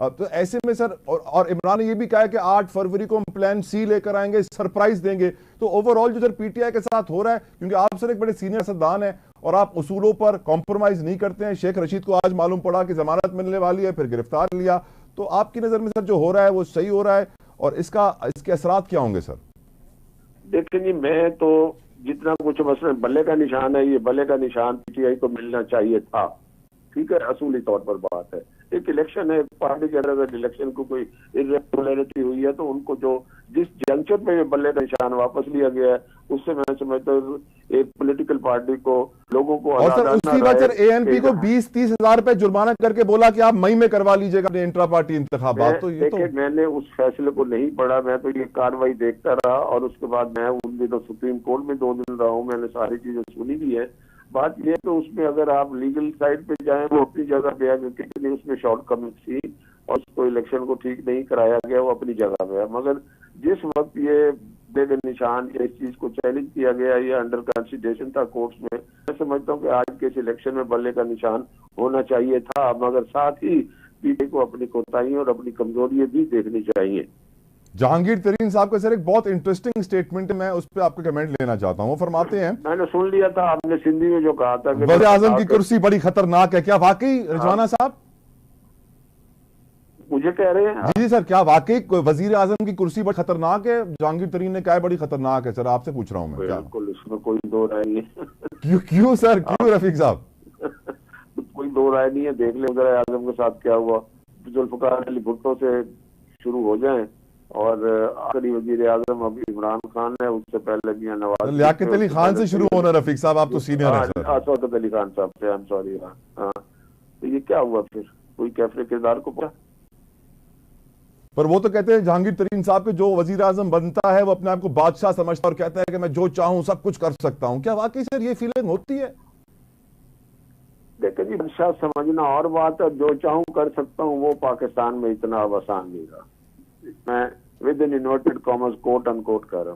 अब तो ऐसे में सर, और इमरान ने ये भी कहा है कि 8 फरवरी को हम प्लान सी लेकर आएंगे, सरप्राइज देंगे। तो ओवरऑल जो सर पीटीआई के साथ हो रहा है, क्योंकि आप सर एक बड़े सीनियर सियासतदान है और आप उसूलों पर कॉम्प्रोमाइज नहीं करते हैं। शेख रशीद को आज मालूम पड़ा कि जमानत मिलने वाली है, फिर गिरफ्तार लिया। तो आपकी नजर में सर जो हो रहा है वो सही हो रहा है, और इसके असरात क्या होंगे सर? देखिए जी, मैं तो जितना कुछ मसलन बल्ले का निशान है, ये बल्ले का निशान पीटीआई को मिलना चाहिए था। ठीक है, असूली तौर पर बात है। एक इलेक्शन है, पार्टी के अंदर इलेक्शन को कोई इरेगुलरिटी हुई है तो उनको जो जिस जंक्शन पे ये बल्ले का निशान वापस लिया गया है, उससे मैं समझता हूँ एक पॉलिटिकल पार्टी को, लोगों को, और सर उसकी बात सर एएनपी को 20-30 हजार रुपए जुर्माना करके बोला कि आप मई में करवा लीजिएगा इंट्रा पार्टी इंतखाबात। तो ये तो मैंने उस फैसले को नहीं पढ़ा, मैं तो ये कार्रवाई देखता रहा और उसके बाद मैं उन दिनों सुप्रीम कोर्ट में 2 दिन रहा हूँ, मैंने सारी चीजें सुनी भी है। बात यह तो उसमें अगर आप लीगल साइड पे जाएं, वो अपनी जगह पे है, कितनी उसमें शॉर्टकमिंग थी और उसको इलेक्शन को ठीक नहीं कराया गया, वो अपनी जगह पे है। मगर जिस वक्त ये बल्ले का निशान या इस चीज को चैलेंज किया गया, ये अंडर कंसिडरेशन था कोर्ट्स में, मैं समझता हूँ कि आज के इस इलेक्शन में बल्ले का निशान होना चाहिए था। मगर साथ ही पीटीआई को अपनी कोताहियों और अपनी कमजोरियां भी देखनी चाहिए। जहांगीर तरीन साहब का सर एक बहुत इंटरेस्टिंग स्टेटमेंट है, मैं उस पर आपका कमेंट लेना चाहता हूं। वो फरमाते हैं, मैंने सुन लिया था आपने सिंधी में जो कहा था कि वज़ीर आज़म की कुर्सी बड़ी खतरनाक है। क्या वाकई रिजवाना साहब मुझे कह रहे हैं? जी सर, क्या वाकई वजीर आजम की कुर्सी बड़ी खतरनाक है? जहांगीर तरीन ने कहा है बड़ी खतरनाक है। सर आपसे पूछ रहा हूं मैं। बिल्कुल, इसमें कोई दो राय नहीं। क्यों सर, क्यों रफीक साहब? कोई दो राय नहीं है। देख ले वज़ीर आज़म के साथ क्या हुआ। जुल्फ़िकार अली भुट्टो से शुरू हो जाए और आखिरी वज़ीर आज़म अभी इमरान खान है, उससे पहले मियां नवाज, लियाकत अली खान से शुरू होना। रफीक साहब आप तो सीनियर हैं सर। शौकत अली खान साहब से, आई एम सॉरी। हाँ, तो ये क्या हुआ फिर? कोई कैफरे किरदार को पड़ा? पर वो तो कहते हैं जहांगीर तरीन साहब के जो वजीर आजम बनता है वो अपने आप को बादशाह समझता है और कहता है कि मैं जो चाहूं सब कुछ कर सकता हूं। क्या वाकई सर ये फीलिंग होती है? देखिए जी, बादशाह समझना और बात है, जो चाहूं कर सकता हूं वो पाकिस्तान में इतना आसान नहीं रहा। मैं with in inverted commas quote unquote कर रहा हूं।